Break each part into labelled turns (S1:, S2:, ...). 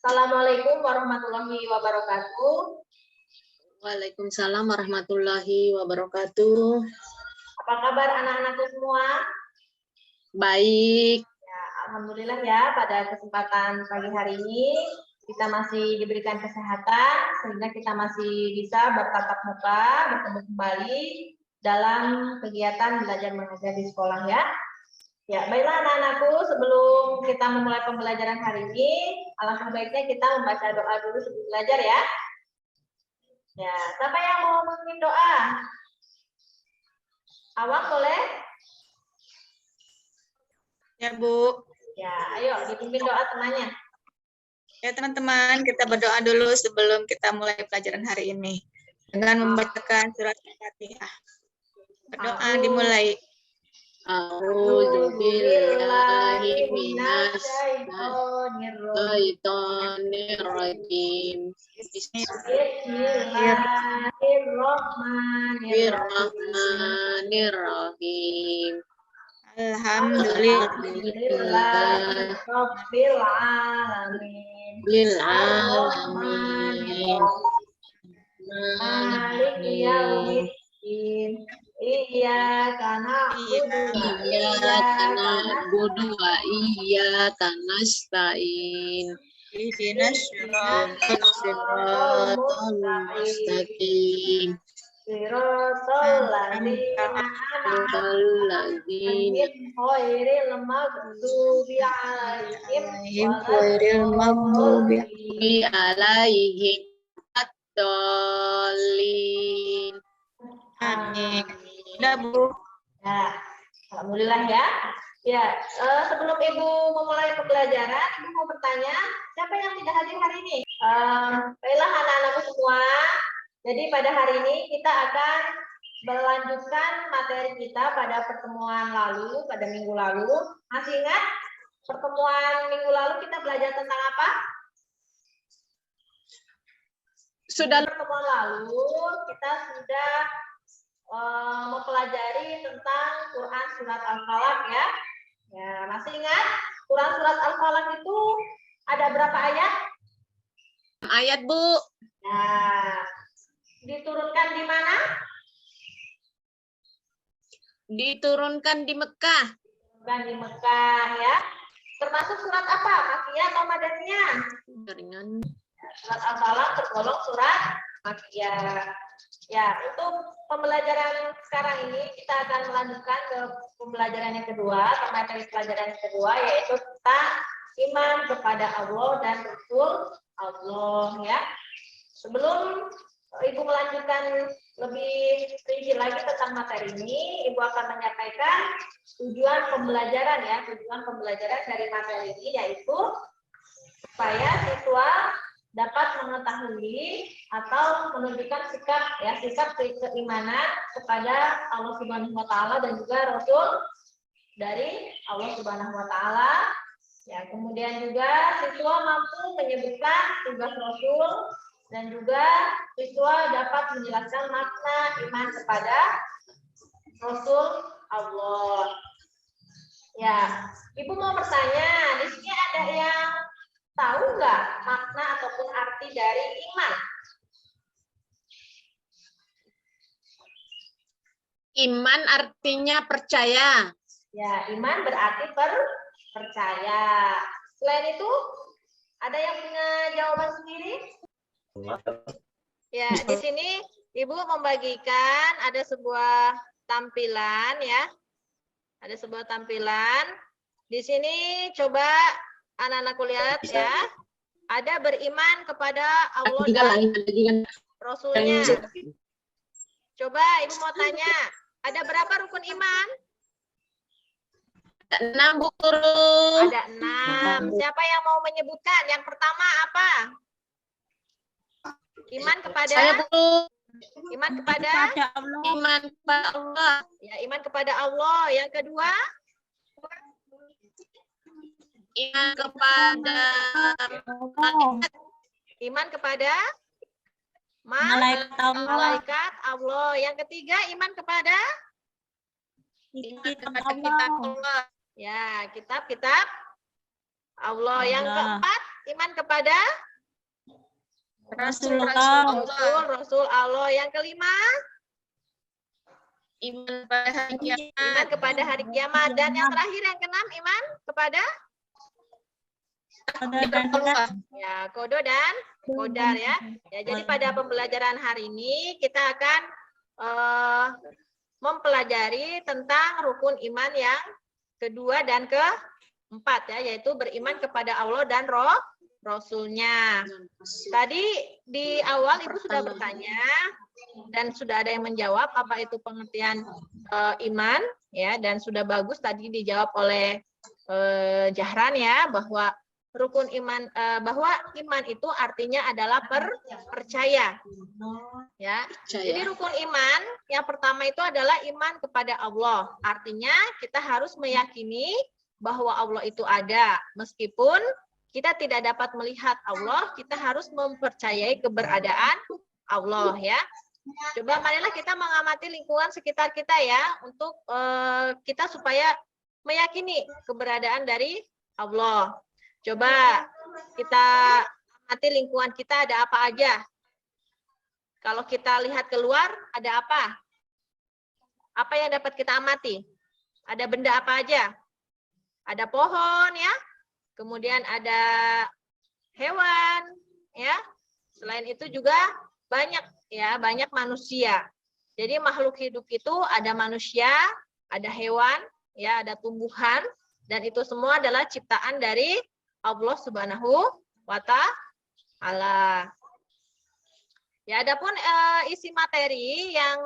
S1: Assalamualaikum warahmatullahi wabarakatuh.
S2: Waalaikumsalam warahmatullahi wabarakatuh.
S1: Apa kabar anak-anakku semua?
S2: Baik.
S1: Ya, alhamdulillah ya, pada kesempatan pagi hari ini kita masih diberikan kesehatan sehingga kita masih bisa bertatap muka, bertemu kembali dalam kegiatan belajar mengajar di sekolah ya. Ya, baiklah anak-anakku, sebelum kita memulai pembelajaran hari ini, alangkah baiknya kita membaca doa dulu sebelum belajar ya. Ya, siapa yang mau memimpin doa? Awak boleh?
S2: Ya, Bu.
S1: Ya, ayo dipimpin doa temannya.
S2: Ya, teman-teman, kita berdoa dulu sebelum kita mulai pelajaran hari ini. Dengan membacakan surat Al-Fatihah. Berdoa dimulai. A'udzubillahi minasyaitonirrajim. Bismillahirrahmanirrahim.
S1: Alhamdulillahirabbil alamin. Maliki yaumiddin. Iyyaka na'budu wa
S2: iyyaka nasta'in. Ihdinas siratal mustaqim.
S1: Siratal ladzina an'amta 'alaihim ghairil maghdubi 'alaihim
S2: ad-dallin. Amin. Udah, Bu.
S1: Ya, alhamdulillah ya. Ya, sebelum Ibu memulai pembelajaran, Ibu mau bertanya, siapa yang tidak hadir hari ini? Baiklah anak-anakku semua. Jadi pada hari ini kita akan melanjutkan materi kita pada pertemuan lalu, pada minggu lalu. Masih ingat pertemuan minggu lalu kita belajar tentang apa?
S2: Sudah.
S1: Pertemuan lalu kita sudah mempelajari tentang Quran surat Al-Falaq ya. Ya, masih ingat? Quran surat Al-Falaq itu ada berapa ayat?
S2: Ayat, Bu.
S1: Nah, diturunkan di mana?
S2: Diturunkan di Mekah.
S1: Diturunkan di Mekah ya. Termasuk surat apa? Makkiyah atau Madaniyah?
S2: Ringan.
S1: Surat Al-Falaq tergolong surat Makkiyah. Ya, untuk pembelajaran sekarang ini kita akan melanjutkan ke pembelajaran yang kedua, atau materi pelajaran yang kedua, yaitu tentang iman kepada Allah dan Rasul Allah ya. Sebelum Ibu melanjutkan lebih rinci lagi tentang materi ini, Ibu akan menyampaikan tujuan pembelajaran ya, tujuan pembelajaran dari materi ini yaitu supaya siswa dapat mengetahui atau menunjukkan sikap keimanan kepada Allah Subhanahu wa taala dan juga Rasul dari Allah Subhanahu wa taala. Ya, kemudian juga siswa mampu menyebutkan tugas Rasul dan juga siswa dapat menjelaskan makna iman kepada Rasul Allah. Ya, Ibu mau bertanya, di sini ada yang tahu nggak makna ataupun arti dari iman?
S2: Iman artinya percaya.
S1: Ya, iman berarti percaya. Selain itu, ada yang punya jawaban sendiri? Ya, di sini Ibu membagikan ada sebuah tampilan ya. Ada sebuah tampilan. Di sini coba anak-anakku lihat ya. Ada beriman kepada Allah dan Rasulnya. Coba Ibu mau tanya, ada berapa rukun iman?
S2: Ada 6, Bu Guru.
S1: Ada 6. Siapa yang mau menyebutkan? Yang pertama apa? Iman kepada
S2: Saya, Bu.
S1: Iman kepada
S2: Allah. Iman kepada Allah.
S1: Ya, iman kepada Allah. Yang kedua?
S2: Iman kepada
S1: malaikat. Iman kepada malaikat Allah. Yang ketiga, iman kepada
S2: kitab Allah.
S1: Ya, kitab-kitab Allah. Yang keempat, iman kepada
S2: Rasulullah.
S1: Rasul Allah. Yang kelima,
S2: Iman pada hari kiamat.
S1: iman kepada hari kiamat. Dan yang terakhir yang keenam, iman kepada ya kodo dan kodar ya. Ya, jadi pada pembelajaran hari ini kita akan mempelajari tentang rukun iman yang kedua dan keempat ya, yaitu beriman kepada Allah dan Rasulnya. Tadi di awal Ibu sudah bertanya dan sudah ada yang menjawab apa itu pengertian iman ya, dan sudah bagus tadi dijawab oleh Jahran ya, bahwa rukun iman bahwa iman itu artinya adalah percaya ya. Jadi rukun iman yang pertama itu adalah iman kepada Allah. Artinya kita harus meyakini bahwa Allah itu ada. Meskipun kita tidak dapat melihat Allah, kita harus mempercayai keberadaan Allah ya. Coba marilah kita mengamati lingkungan sekitar kita ya, untuk kita supaya meyakini keberadaan dari Allah. Coba kita amati lingkungan kita ada apa aja. Kalau kita lihat keluar, ada apa? Apa yang dapat kita amati? Ada benda apa aja? Ada pohon ya, kemudian ada hewan ya. Selain itu juga banyak ya, banyak manusia. Jadi makhluk hidup itu ada manusia, ada hewan, ya, ada tumbuhan, dan itu semua adalah ciptaan dari Allah Subhanahu wa Ta'ala. Ya, adapun isi materi yang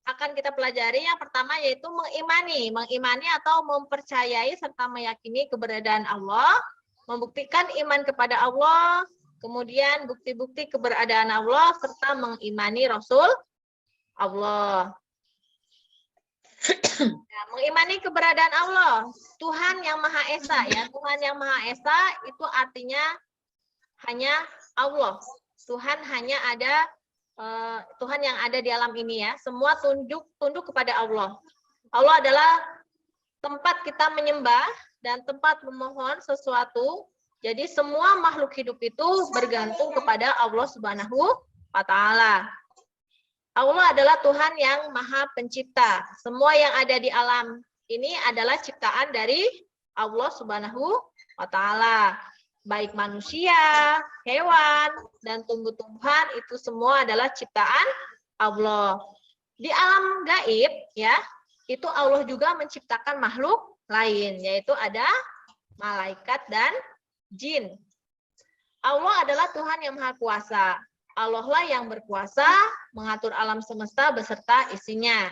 S1: akan kita pelajari yang pertama yaitu mengimani atau mempercayai serta meyakini keberadaan Allah, membuktikan iman kepada Allah, kemudian bukti-bukti keberadaan Allah serta mengimani Rasul Allah. Ya, mengimani keberadaan Allah, Tuhan yang Maha Esa ya, Tuhan yang Maha Esa itu artinya hanya Allah. Tuhan hanya ada Tuhan yang ada di alam ini ya, semua tunduk kepada Allah. Allah adalah tempat kita menyembah dan tempat memohon sesuatu. Jadi semua makhluk hidup itu bergantung kepada Allah Subhanahu wa Ta'ala. Allah adalah Tuhan yang Maha Pencipta. Semua yang ada di alam ini adalah ciptaan dari Allah Subhanahu wa Ta'ala. Baik manusia, hewan, dan tumbuh-tumbuhan itu semua adalah ciptaan Allah. Di alam gaib ya, itu Allah juga menciptakan makhluk lain, yaitu ada malaikat dan jin. Allah adalah Tuhan yang Maha Kuasa. Allah lah yang berkuasa mengatur alam semesta beserta isinya.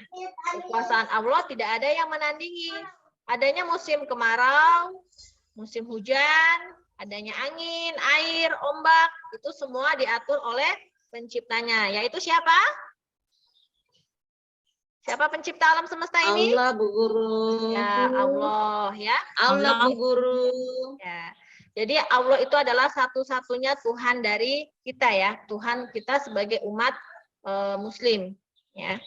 S1: Kekuasaan Allah tidak ada yang menandingi. Adanya musim kemarau, musim hujan, adanya angin, air, ombak, itu semua diatur oleh penciptanya. Yaitu siapa? Siapa pencipta alam semesta ini?
S3: Allah, Bu Guru.
S1: Ya, Allah ya.
S3: Allah, Bu Guru.
S1: Ya. Jadi Allah itu adalah satu-satunya Tuhan dari kita ya, Tuhan kita sebagai umat Muslim. Ya.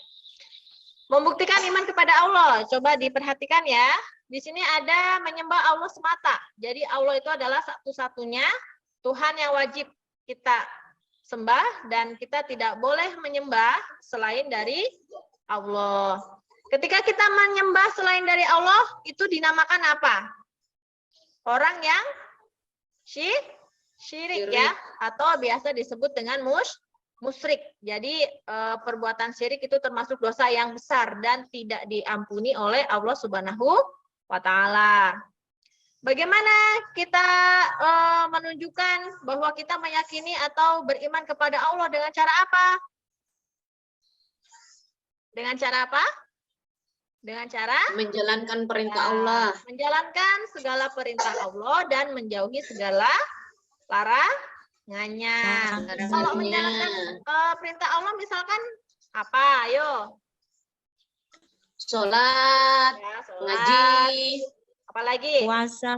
S1: Membuktikan iman kepada Allah, coba diperhatikan ya. Di sini ada menyembah Allah semata. Jadi Allah itu adalah satu-satunya Tuhan yang wajib kita sembah dan kita tidak boleh menyembah selain dari Allah. Ketika kita menyembah selain dari Allah, itu dinamakan apa? Orang yang syirik ya, atau biasa disebut dengan musyrik. Jadi perbuatan syirik itu termasuk dosa yang besar dan tidak diampuni oleh Allah Subhanahu wa Ta'ala. Bagaimana kita menunjukkan bahwa kita meyakini atau beriman kepada Allah dengan cara apa? Dengan cara apa? Dengan cara
S3: menjalankan perintah Allah.
S1: Menjalankan segala perintah Allah dan menjauhi segala larangannya. Kalau menjalankan perintah Allah misalkan apa? Ayo.
S3: Sholat,
S1: Ya, sholat.
S3: ngaji,
S1: Apalagi?
S4: Puasa.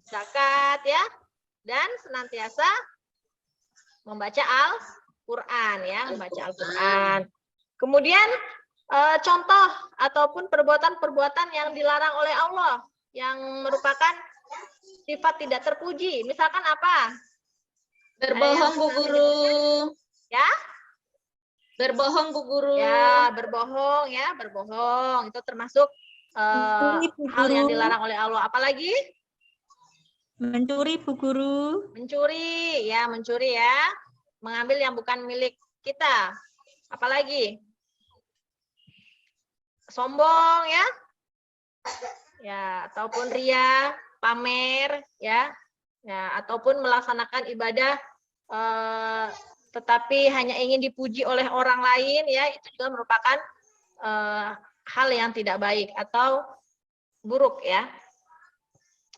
S1: Zakat ya. Dan senantiasa membaca Al-Qur'an ya, membaca Al-Qur'an. Kemudian contoh ataupun perbuatan-perbuatan yang dilarang oleh Allah yang merupakan sifat tidak terpuji. Misalkan apa?
S3: Berbohong Bu Guru.
S1: Ya?
S3: Berbohong Bu Guru.
S1: Ya, berbohong ya, berbohong. Itu termasuk hal yang dilarang oleh Allah. Apalagi?
S4: Mencuri Bu Guru.
S1: Mencuri ya, mengambil yang bukan milik kita. Apalagi? Sombong ya, ataupun ria, pamer ya, ataupun melaksanakan ibadah tetapi hanya ingin dipuji oleh orang lain ya, itu juga merupakan hal yang tidak baik atau buruk ya.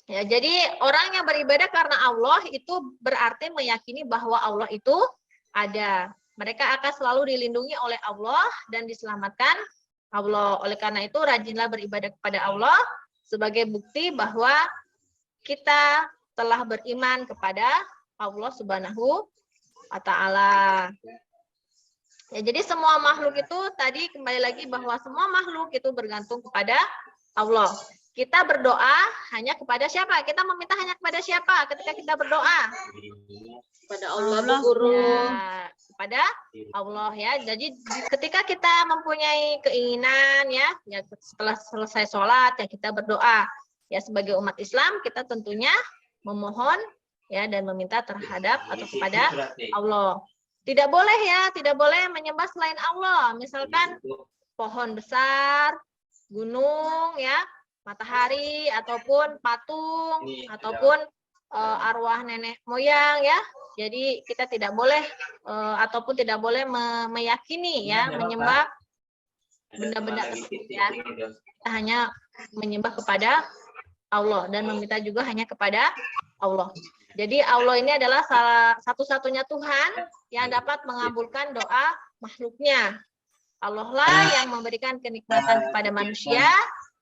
S1: Ya, jadi orang yang beribadah karena Allah itu berarti meyakini bahwa Allah itu ada. Mereka akan selalu dilindungi oleh Allah dan diselamatkan Allah. Oleh karena itu rajinlah beribadah kepada Allah sebagai bukti bahwa kita telah beriman kepada Allah Subhanahu wa Ta'ala. Ya, jadi semua makhluk itu tadi kembali lagi bahwa semua makhluk itu bergantung kepada Allah. Kita berdoa hanya kepada siapa? Kita meminta hanya kepada siapa ketika kita berdoa?
S3: Kepada Allah Bu Guru.
S1: Ya, kepada Allah ya. Jadi ketika kita mempunyai keinginan ya setelah selesai sholat ya kita berdoa. Ya sebagai umat Islam kita tentunya memohon ya dan meminta terhadap atau kepada Allah. Tidak boleh ya, tidak boleh menyembah selain Allah. Misalkan pohon besar, gunung ya, matahari ataupun patung ataupun arwah nenek moyang ya. Jadi kita tidak boleh ataupun tidak boleh meyakini ya menyembah benda-benda tersebut ya. Kita hanya menyembah kepada Allah dan meminta juga hanya kepada Allah. Jadi Allah ini adalah salah satu-satunya Tuhan yang dapat mengabulkan doa makhluknya. Allah lah yang memberikan kenikmatan kepada manusia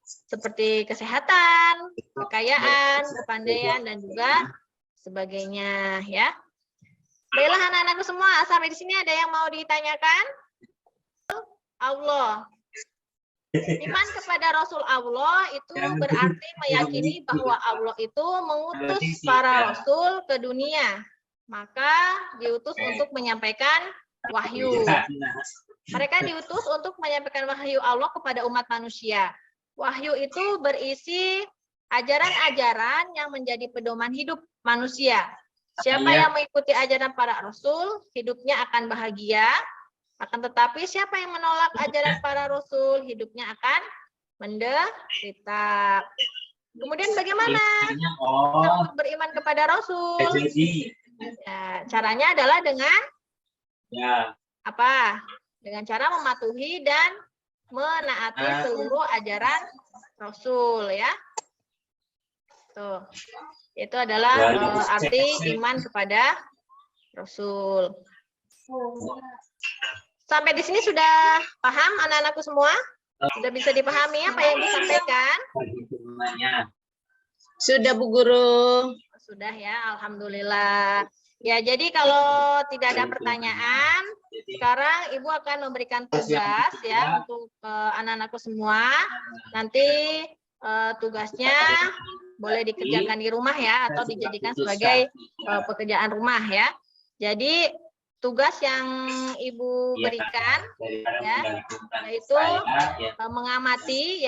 S1: seperti kesehatan, kekayaan, kepandaian, dan juga sebagainya ya. Baiklah anak-anakku semua, sampai di sini ada yang mau ditanyakan? Allah. Iman kepada Rasul Allah itu berarti meyakini bahwa Allah itu mengutus para Rasul ke dunia. Maka diutus untuk menyampaikan wahyu. Mereka diutus untuk menyampaikan wahyu Allah kepada umat manusia. Wahyu itu berisi ajaran-ajaran yang menjadi pedoman hidup manusia. Siapa yang mengikuti ajaran para Rasul, hidupnya akan bahagia. Akan tetapi siapa yang menolak ajaran para Rasul, hidupnya akan menderita. Kemudian bagaimana kita untuk beriman kepada Rasul? Ya, caranya adalah dengan apa? Dengan cara mematuhi dan menaati seluruh ajaran Rasul ya. Tuh. Itu adalah arti iman kepada Rasul. Sampai di sini sudah paham anak-anakku semua? Sudah bisa dipahami apa yang disampaikan?
S3: Sudah Bu Guru.
S1: Sudah ya, alhamdulillah. Ya, jadi kalau tidak ada pertanyaan, sekarang Ibu akan memberikan tugas ya untuk anak-anakku semua. Nanti tugasnya boleh dikerjakan di rumah ya atau dijadikan sebagai pekerjaan rumah ya. Jadi tugas yang Ibu berikan ya yaitu mengamati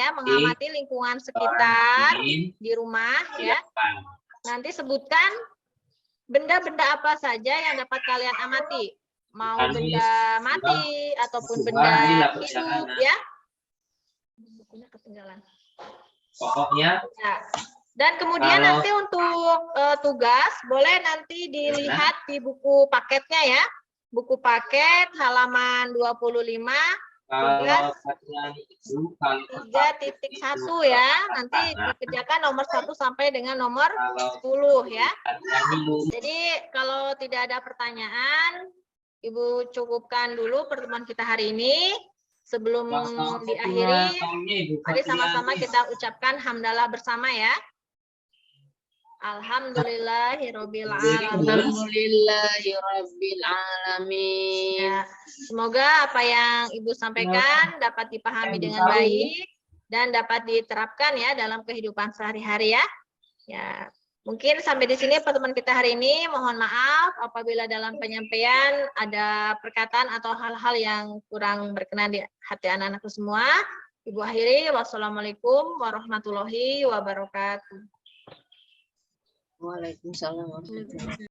S1: lingkungan sekitar di rumah ya. Nanti sebutkan benda-benda apa saja yang dapat kalian amati. Mau benda mati ataupun benda hidup ya. Bukunya ketinggalan.
S5: Pokoknya
S1: ya. Dan kemudian nanti untuk tugas boleh nanti dilihat di buku paketnya ya. Buku paket halaman 25 tugas 3.1 ya. Nanti dikerjakan nomor 1 sampai dengan nomor 10 ya. Jadi kalau tidak ada pertanyaan, Ibu cukupkan dulu pertemuan kita hari ini. Sebelum diakhiri, mari sama-sama kita ucapkan hamdalah bersama ya. Alhamdulillahirabbil alamin.
S3: Alhamdulillahirabbil alamin.
S1: Ya, semoga apa yang Ibu sampaikan dapat dipahami dengan baik dan dapat diterapkan ya dalam kehidupan sehari-hari ya. Ya, Mungkin sampai di sini pertemuan kita hari ini. Mohon maaf apabila dalam penyampaian ada perkataan atau hal-hal yang kurang berkenan di hati anak-anakku semua. Ibu akhiri, wassalamualaikum warahmatullahi wabarakatuh.
S3: Waalaikumsalam warahmatullahi wabarakatuh.